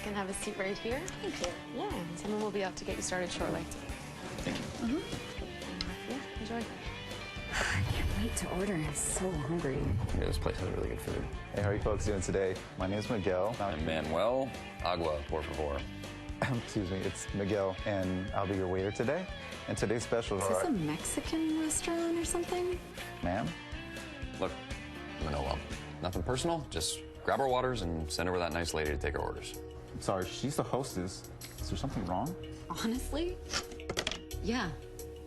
can have a seat right here. Thank you. Yeah, someone will be up to get you started shortly. Thank you. Yeah, enjoy. I can't wait to order. I'm so hungry. Yeah, this place has really good food. Hey, how are you folks doing today? My name is Miguel. And Manuel, agua, por favor. Excuse me, it's Miguel, and I'll be your waiter today. And today's specials Is this are... a Mexican restaurant or something? Ma'am? Look, Manolo, nothing personal. Just grab our waters and send over that nice lady to take our orders. I'm sorry, she's the hostess. Is there something wrong? Honestly? Yeah.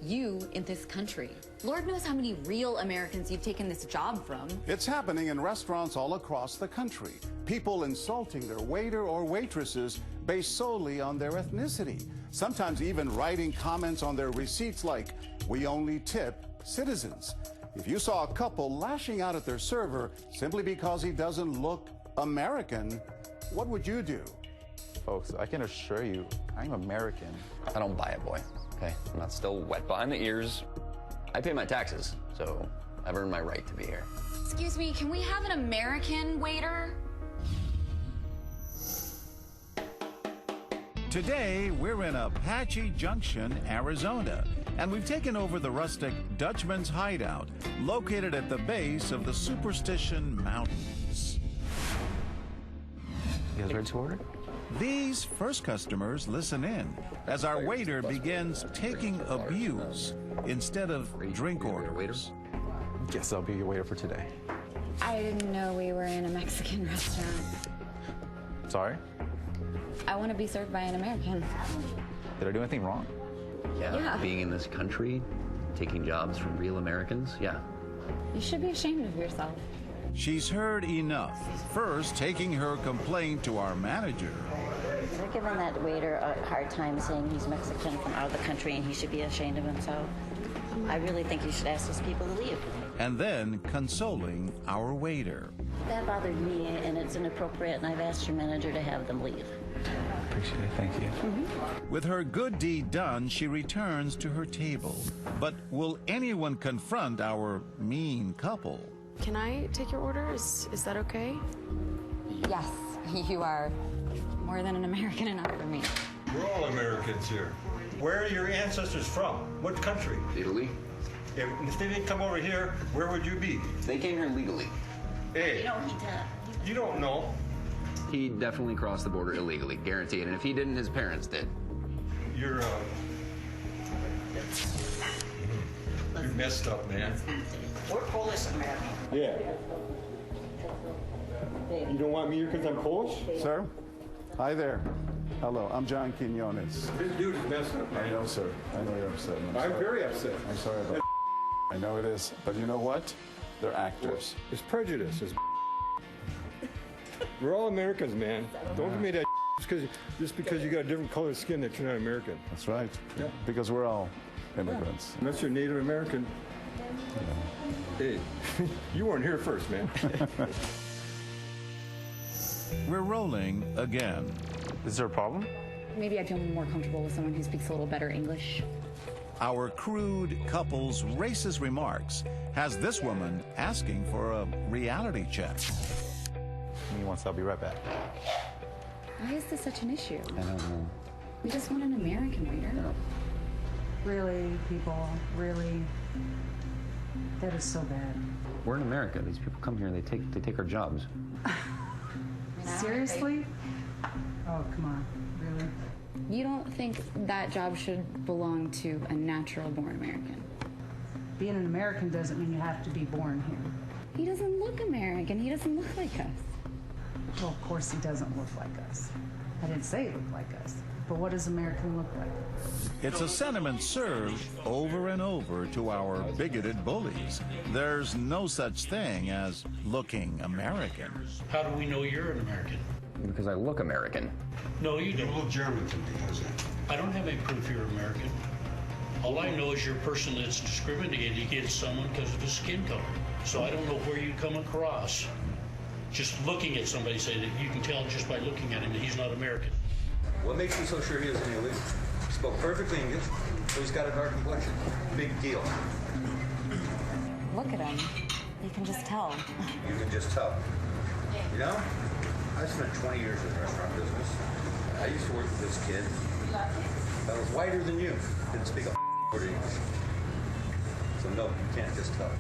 You in this country. Lord knows how many real Americans you've taken this job from. It's happening in restaurants all across the country. People insulting their waiter or waitresses based solely on their ethnicity. Sometimes even writing comments on their receipts like, "We only tip citizens." If you saw a couple lashing out at their server simply because he doesn't look American, what would you do? Folks, I can assure you, I'm American. I don't buy it, boy. Okay? I'm not still wet behind the ears. I pay my taxes, so I've earned my right to be here. Excuse me, can we have an American waiter? Today, we're in Apache Junction, Arizona, and we've taken over the rustic Dutchman's Hideout, located at the base of the Superstition Mountains. You guys ready to order? These first customers listen in as our waiter begins taking abuse instead of drink orders. Guess I'll be your waiter for today. I didn't know we were in a Mexican restaurant. Sorry? I want to be served by an American. Did I do anything wrong? Yeah. Being in this country, taking jobs from real Americans, yeah. You should be ashamed of yourself. She's heard enough, first taking her complaint to our manager. They're giving that waiter a hard time saying he's Mexican from out of the country and he should be ashamed of himself. I really think you should ask those people to leave. And then consoling our waiter. That bothered me and it's inappropriate and I've asked your manager to have them leave. Appreciate it, thank you. With her good deed done, she returns to her table. But will anyone confront our mean couple? Can I take your order? Is that okay? Yes, you are more than an American enough for me. We're all Americans here. Where are your ancestors from? What country? Italy? If they didn't come over here, where would you be? They came here legally. Hey, you don't know. He definitely crossed the border illegally, guaranteed. And if he didn't, his parents did. You're messed up, man. We're Polish American. Yeah. You don't want me here because I'm Polish? Sir? Hi there. Hello, I'm John Quinones. This dude is messed up, I man. know, sir. I know you're upset. I'm very upset. I'm sorry about that. I know it is. But you know what? They're actors. It's prejudice. We're all Americans, man. Don't give me that just because you got a different color skin that you're not American. That's right. Yeah. Because we're all immigrants. Unless you're Native American. Hey, you weren't here first, man. We're rolling again. Is there a problem? Maybe I'd feel more comfortable with someone who speaks a little better English. Our crude couple's racist remarks has this woman asking for a reality check. Give me once, I'll be right back. Why is this such an issue? I don't know. We just want an American waiter. Really, people, really? That is so bad. We're in America. These people come here and they take our jobs. Seriously? Oh, come on. Really? You don't think that job should belong to a natural-born American? Being an American doesn't mean you have to be born here. He doesn't look American. He doesn't look like us. Well, of course he doesn't look like us. I didn't say he looked like us. But what does American look like? It's a sentiment served over and over to our bigoted bullies. There's no such thing as looking American. How do we know you're an American? Because I look American. No, you You don't. look German to me, how's that? I don't have any proof you're American. All I know is you're a person that's discriminated against someone because of his skin color. So I don't know where you come across just looking at somebody, say that you can tell just by looking at him that he's not American. What makes you so sure he isn't illegal? He spoke perfectly English, so he's got a dark complexion. Big deal. Look at him. You can just tell. You can just tell. You know? I spent 20 years in the restaurant business. I used to work with this kid that was whiter than you. Didn't speak a word of English. So no, you can't just tell.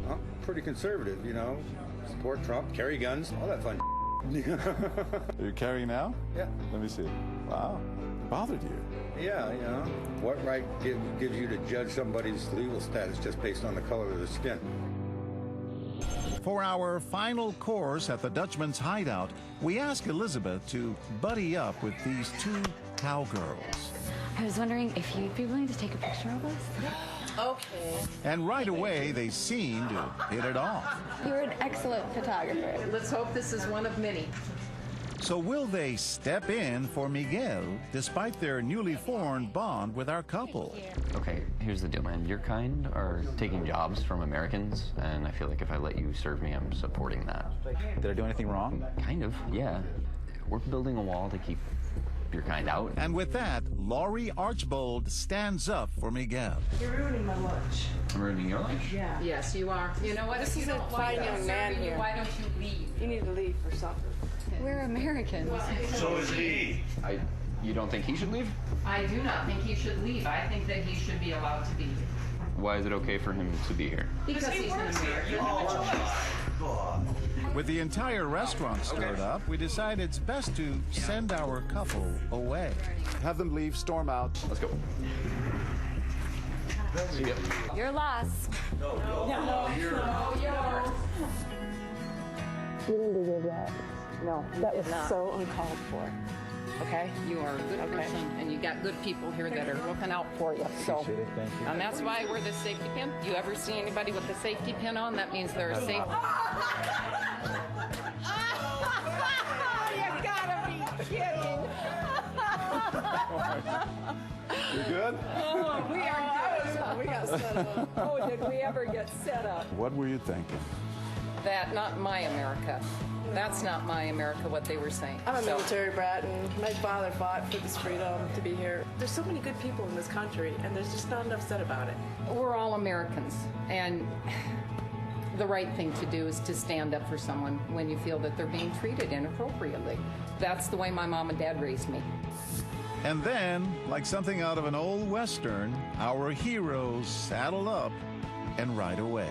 I'm pretty conservative, you know. Support Trump, carry guns, all that fun. Are you carrying now? Yeah. Let me see. Wow. It bothered you. Yeah, you know. What right gives you to judge somebody's legal status just based on the color of their skin? For our final course at the Dutchman's Hideout, we ask Elizabeth to buddy up with these two cowgirls. I was wondering if you'd be willing to take a picture of us. Okay. And right away, they seem to hit it off. You're an excellent photographer. Let's hope this is one of many. So will they step in for Miguel despite their newly formed bond with our couple? Okay, here's the deal, man. Your kind are taking jobs from Americans, and I feel like if I let you serve me, I'm supporting that. Did I do anything wrong? Kind of, yeah. We're building a wall to keep your kind out. And with that, Laurie Archbold stands up for Miguel. You're ruining my lunch. I'm ruining your lunch? Yeah. Yes, you are. You know what? This is a fine young man here. Why don't you leave? You need to leave for supper. We're Americans. So is he. You don't think he should leave? I do not think he should leave. I think that he should be allowed to be here. Why is it okay for him to be here? Because he's an American. With the entire restaurant stirred up, we decide it's best to send our couple away. Have them leave, storm out. Let's go. See ya. Your loss. You didn't deserve that. No, that was so uncalled for. Okay? You are a good person, and you got good people here that are looking out for you. So, Appreciate it, thank you. and that's why we're the safety pin. You ever see anybody with a safety pin on? That means they're safe. You gotta be kidding. You good? Oh, we are good. We got set up. Oh, did we ever get set up? What were you thinking? That, not my America. That's not my America, what they were saying. I'm a So- military brat, and my father fought for this freedom to be here. There's so many good people in this country, and there's just not enough said about it. We're all Americans, and the right thing to do is to stand up for someone when you feel that they're being treated inappropriately. That's the way my mom and dad raised me. And then, like something out of an old Western, our heroes saddle up and ride away.